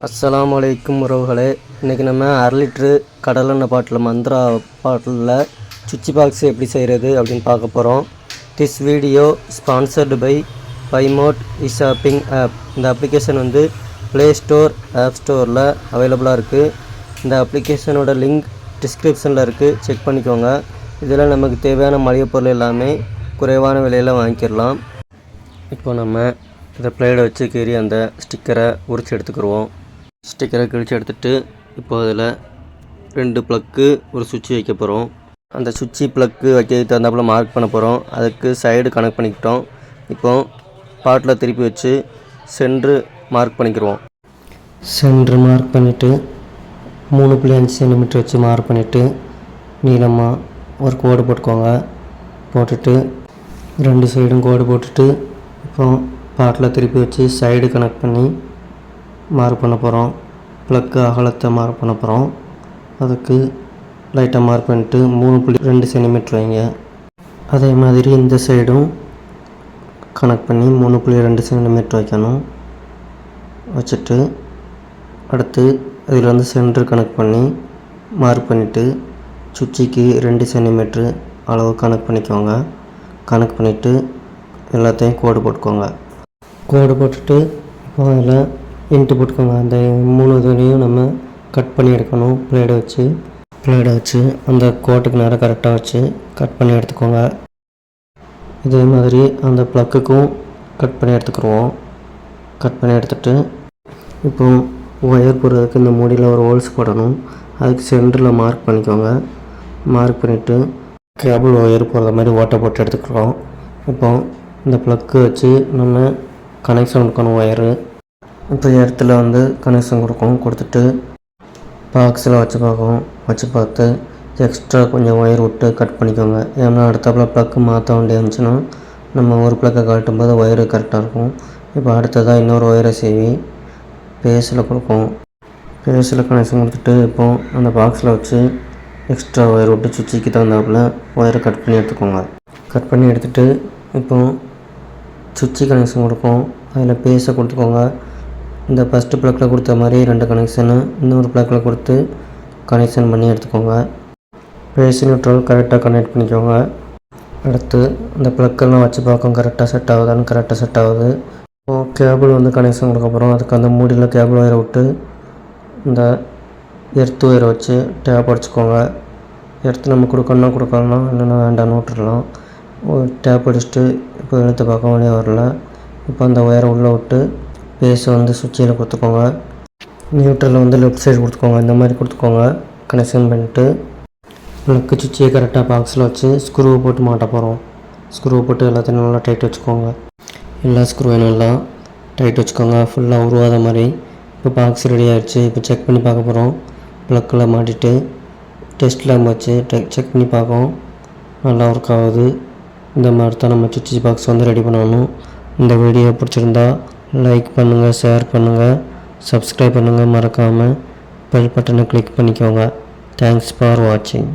அஸ்ஸலாமு அலைக்கும் உறவுகளே, இன்றைக்கி நம்ம 1/2 லிட்ரு கடலெண்ணெய் பாட்டில் மந்த்ரா பாட்டிலில் சுவிட்ச் பாக்ஸ் எப்படி செய்கிறது அப்படின்னு பார்க்க போகிறோம். திஸ் வீடியோ ஸ்பான்சர்டு பை பைமோட் ஷாப்பிங் ஆப். இந்த அப்ளிகேஷன் வந்து ப்ளே ஸ்டோர் ஆப் ஸ்டோரில் அவைலபிளாக இருக்குது. இந்த அப்ளிகேஷனோட லிங்க் டிஸ்கிரிப்ஷனில் இருக்குது, செக் பண்ணிக்கோங்க. இதில் நமக்கு தேவையான மளிகை பொருள் எல்லாமே குறைவான விலையில் வாங்கிக்கிடலாம். இப்போ நம்ம இதை பிளேடை வச்சு கீறி அந்த ஸ்டிக்கரை உரித்து எடுத்துக்கிடுவோம். ஸ்டிக்கரை கிழிச்சு எடுத்துகிட்டு இப்போ அதில் 2 ப்ளக்கு ஒரு சுவிட்ச் வைக்க போகிறோம். அந்த சுவிட்சு ப்ளக்கு வைக்கிறதுக்கு தகுந்தாப்பில் மார்க் பண்ண போகிறோம். அதுக்கு சைடு கனெக்ட் பண்ணிக்கிட்டோம். இப்போ பாட்டில் திருப்பி வச்சு சென்ட்ரு மார்க் பண்ணிக்கிடுவோம். சென்ட்ரு மார்க் பண்ணிவிட்டு 3.5 சென்டிமீட்டர் வச்சு மார்க் பண்ணிவிட்டு நீளமாக ஒரு கோடு போட்டுக்கோங்க. போட்டுட்டு 2 சைடும் கோடு போட்டுட்டு இப்போ பாட்டில் திருப்பி வச்சு சைடு கனெக்ட் பண்ணி மார்க் பண்ண போகிறோம். ப்ளக்கு அகலத்தை மார்க் பண்ண போகிறோம். அதுக்கு லைட்டாக மார்க் பண்ணிட்டு 3.2 சென்டிமீட்டர் வைங்க. அதே மாதிரி இந்த சைடும் கனெக்ட் பண்ணி 3.2 சென்டிமீட்டர் வைக்கணும். வச்சுட்டு அடுத்து அதில் வந்து சென்டர் கனெக்ட் பண்ணி மார்க் பண்ணிவிட்டு சுவிட்சுக்கு 2 சென்டிமீட்ரு அளவு கனெக்ட் பண்ணிக்கோங்க. கனெக்ட் பண்ணிவிட்டு எல்லாத்தையும் கோடு போட்டுக்கோங்க. கோடு போட்டுட்டு இப்போ அதில் இன்ட்டு போட்டுக்கோங்க. அந்த 3 இதுலேயும் நம்ம கட் பண்ணி எடுக்கணும். பிளேடை வச்சு அந்த கோட்டுக்கு நேரம் கரெக்டாக வச்சு கட் பண்ணி எடுத்துக்கோங்க. இதே மாதிரி அந்த ப்ளக்குக்கும் கட் பண்ணி எடுத்துக்கிடுவோம். கட் பண்ணி எடுத்துகிட்டு இப்போ ஒயர் போடுறதுக்கு இந்த மூடியில் ஒரு ஹோல்ஸ் போடணும். அதுக்கு சென்டரில் மார்க் பண்ணிக்கோங்க. மார்க் பண்ணிவிட்டு கேபிள் ஒயர் போடுற மாதிரி ஓட்டை போட்டு எடுத்துக்கிறோம். இப்போ இந்த ப்ளக்கு வச்சு நம்ம கனெக்ஷன் கொடுக்கணும் ஒயரு. இப்போ இடத்துல வந்து கனெக்ஷன் கொடுத்துட்டு பாக்ஸில் வச்சு பார்த்து எக்ஸ்ட்ரா கொஞ்சம் ஒயர் விட்டு கட் பண்ணிக்கோங்க. ஏன்னா அடுத்தாப்பில் ப்ளக்கு மாற்ற வேண்டிய இருந்துச்சுன்னா நம்ம ஒரு ப்ளக்கை கழட்டும் போது ஒயரு கரெக்டாக இருக்கும். இப்போ அடுத்ததாக இன்னொரு ஒயரை சீவி பேஸில் கொடுப்போம். பேஸில் கனெக்ஷன் கொடுத்துட்டு இப்போ அந்த பாக்ஸில் வச்சு எக்ஸ்ட்ரா ஒயர் விட்டு சுவிட்சுக்கு தகுந்தாப்பில் ஒயரை கட் பண்ணி எடுத்துக்கோங்க. கட் பண்ணி எடுத்துகிட்டு இப்போ சுவிட்சு கனெக்ஷன் கொடுப்போம். அதில் பேஸை கொடுத்துக்கோங்க. இந்த ஃபஸ்ட்டு ப்ளக்கில் கொடுத்த மாதிரி 2 கனெக்ஷனு இன்னொரு ப்ளக்கில் கொடுத்து கனெக்ஷன் பண்ணி எடுத்துக்கோங்க. பேஸ் நியூட்ரல் கரெக்டாக கனெக்ட் பண்ணிக்கோங்க. அடுத்து இந்த ப்ளக்கெல்லாம் வச்சு பார்க்கும் கரெக்டாக செட் ஆகுதான்னு. கரெக்டாக செட் ஆகுது. இப்போது கேபிள் வந்து கனெக்ஷன் கொடுக்க போகிறோம். அதுக்கு அந்த மூடியில் கேபிள் ஒயரை விட்டு இந்த எர்த்து ஒயரை வச்சு டேப் அடிச்சுக்கோங்க. எர்த்து நம்ம கொடுக்கலாம், இல்லைன்னா வேண்டாம்னு விட்டுடலாம். டேப் அடிச்சுட்டு இப்போ இழுத்து பார்க்க வழியே வரல. இப்போ அந்த ஒயரை உள்ளே விட்டு பேஸை வந்து சுவிட்சில் கொடுத்துக்கோங்க. நியூட்ரலில் வந்து லெஃப்ட் சைடு கொடுத்துக்கோங்க. இந்த மாதிரி கொடுத்துக்கோங்க. கனெக்ஷன் பண்ணிட்டு ப்ளக்கு சுவிட்சை கரெக்டாக பாக்ஸில் வச்சு ஸ்க்ரூவை போட்டு மாட்ட போகிறோம். ஸ்க்ரூவை போட்டு எல்லாத்தையும் நல்லா டைட் வச்சுக்கோங்க. எல்லா ஸ்க்ரூவையும் நல்லா டைட் வச்சுக்கோங்க, ஃபுல்லாக உருவாத மாதிரி. இப்போ பாக்ஸ் ரெடி ஆகிடுச்சு. இப்போ செக் பண்ணி பார்க்க போகிறோம். ப்ளக்கில் மாட்டிட்டு டெஸ்ட் லேம்ப் வச்சு செக் பண்ணி பார்ப்போம். நல்லா ஒர்க் ஆகுது. இந்த மாதிரி தான் நம்ம சுவிட்ச் பாக்ஸ் வந்து ரெடி பண்ணணும். இந்த வீடியோ பிடிச்சிருந்தா லைக் பண்ணுங்கள், ஷேர் பண்ணுங்கள், சப்ஸ்கிரைப் பண்ணுங்கள். மறக்காமல் பெல் பட்டனை கிளிக் பண்ணிக்கோங்க. தேங்க்ஸ் ஃபார் வாட்சிங்.